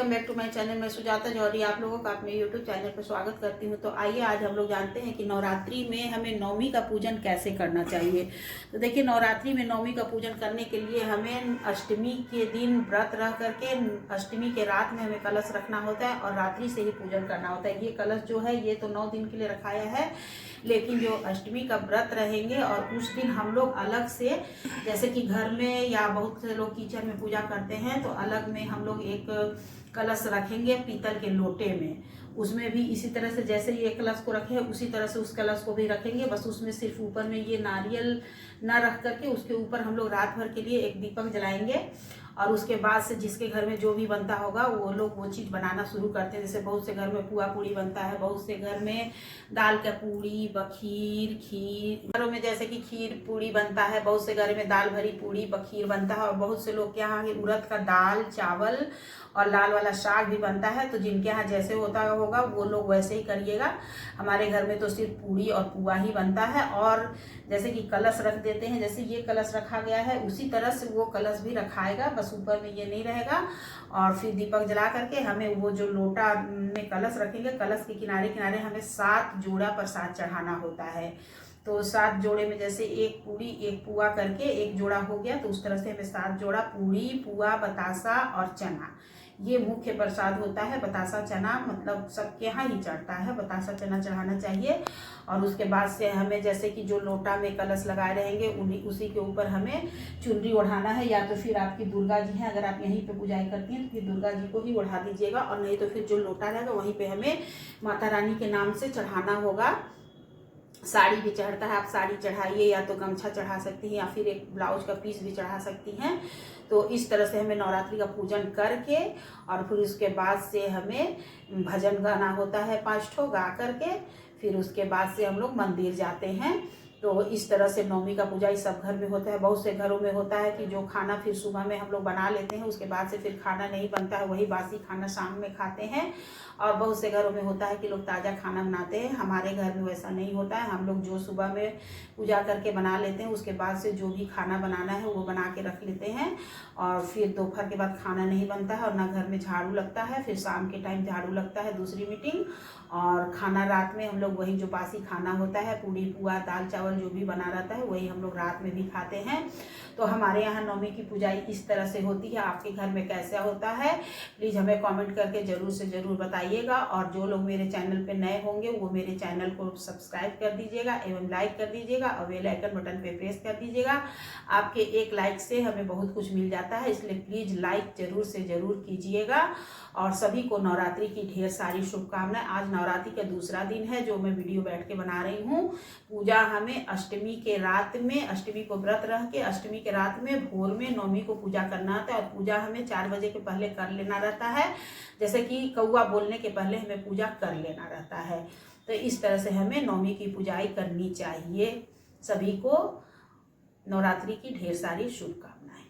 Welcome back to my channel. मैं सुजाता जौहरी आप लोगों का अपने यूट्यूब चैनल पर स्वागत करती हूं। तो आइए आज हम लोग जानते हैं कि नवरात्रि में हमें नवमी का पूजन कैसे करना चाहिए। तो देखिए, नवरात्रि में नवमी का पूजन करने के लिए हमें अष्टमी के दिन व्रत रह करके अष्टमी के रात में हमें कलश रखना होता है और रात्रि से ही पूजन करना होता है। ये कलश जो है ये तो 9 दिन के लिए रखाया है, लेकिन जो अष्टमी का व्रत रहेंगे और उस दिन हम लोग अलग से, जैसे कि घर में या बहुत से लोग किचन में पूजा करते हैं, तो अलग में हम लोग एक कलश रखेंगे पीतल के लोटे में। उसमें भी इसी तरह से जैसे ये कलश को रखे उसी तरह से उस कलश को भी रखेंगे, बस उसमें सिर्फ ऊपर में ये नारियल ना रख करके उसके ऊपर हम लोग रात भर के लिए एक दीपक जलाएंगे। और उसके बाद से जिसके घर में जो भी बनता होगा वो लोग वो चीज़ बनाना शुरू करते हैं। जैसे बहुत से घर में पुआ पूड़ी बनता है, बहुत से घर में दाल का पूड़ी, बखीर, खीर, घरों में जैसे कि खीर पूड़ी बनता है, बहुत से घर में दाल भरी पूड़ी बखीर बनता है, और बहुत से लोग के यहाँ उड़द का दाल चावल और लाल वाला साग भी बनता है। तो जिनके यहाँ जैसे होता होगा वो लोग वैसे ही करिएगा। हमारे घर में तो सिर्फ पूड़ी और पुआ ही बनता है। और जैसे कि कलश रख देते हैं, जैसे ये कलश रखा गया है उसी तरह से वो कलश भी रखाएगा, बस ऊपर में ये नहीं रहेगा। और फिर दीपक जला करके हमें वो जो लोटा में कलश रखेंगे, कलश के किनारे किनारे हमें 7 जोड़ा प्रसाद चढ़ाना होता है। तो 7 जोड़े में जैसे एक पूड़ी एक पुआ करके एक जोड़ा हो गया, तो उस तरह से हमें 7 जोड़ा पूड़ी पुआ बतासा और चना, ये मुख्य प्रसाद होता है। बतासा चना मतलब सबके यहाँ ही चढ़ता है, बतासा चना चढ़ाना चाहिए। और उसके बाद से हमें जैसे कि जो लोटा में कलश लगाए रहेंगे उसी के ऊपर हमें चुनरी ओढ़ाना है, या तो फिर आपकी दुर्गा जी हैं, अगर आप यहीं पे पूजाई करती हैं तो फिर दुर्गा जी को ही ओढ़ा दीजिएगा, और नहीं तो फिर जो लोटा रहेगा वहीं पे हमें माता रानी के नाम से चढ़ाना होगा। साड़ी भी चढ़ता है, आप साड़ी चढ़ाइए, या तो गमछा चढ़ा सकती हैं, या फिर एक ब्लाउज का पीस भी चढ़ा सकती हैं। तो इस तरह से हमें नवरात्रि का पूजन करके और फिर उसके बाद से हमें भजन गाना होता है 5 ठो गा करके, फिर उसके बाद से हम लोग मंदिर जाते हैं। तो इस तरह से नवमी का पूजा इस सब घर में होता है। बहुत से घरों में होता है कि जो खाना फिर सुबह में हम लोग बना लेते हैं, उसके बाद से फिर खाना नहीं बनता है, वही बासी खाना शाम में खाते हैं। और बहुत से घरों में होता है कि लोग ताज़ा खाना बनाते हैं। हमारे घर में वैसा नहीं होता है, हम लोग जो सुबह में पूजा करके बना लेते हैं उसके बाद से जो भी खाना बनाना है वो बना के रख लेते हैं। और फिर दोपहर के बाद खाना नहीं बनता है और ना घर में झाड़ू लगता है, फिर शाम के टाइम झाड़ू लगता है दूसरी मीटिंग। और खाना रात में हम लोग वही जो बासी खाना होता है, पूड़ी पुआ दाल चावल जो भी बना रहता है वही हम लोग रात में भी खाते हैं। तो हमारे यहाँ नवमी की पूजाई इस तरह से होती है। आपके घर में कैसा होता है प्लीज़ हमें कमेंट करके ज़रूर से ज़रूर बताइएगा। और जो लोग मेरे चैनल पे नए होंगे वो मेरे चैनल को सब्सक्राइब कर दीजिएगा एवं लाइक कर दीजिएगा और बेल आइकन बटन पे प्रेस कर दीजिएगा। आपके एक लाइक से हमें बहुत कुछ मिल जाता है, इसलिए प्लीज़ लाइक ज़रूर से ज़रूर कीजिएगा। और सभी को नवरात्रि की ढेर सारी शुभकामनाएं। आज नवरात्रि का दूसरा दिन है जो मैं वीडियो बैठ के बना रही हूँ। पूजा हमें अष्टमी के रात में, अष्टमी को व्रत रह के अष्टमी के रात में भोर में नवमी को पूजा करना होता है। और पूजा हमें 4 बजे के पहले कर लेना रहता है, जैसे कि कौआ बोलने के पहले हमें पूजा कर लेना रहता है। तो इस तरह से हमें नवमी की पूजाई करनी चाहिए। सभी को नवरात्रि की ढेर सारी शुभकामनाएं।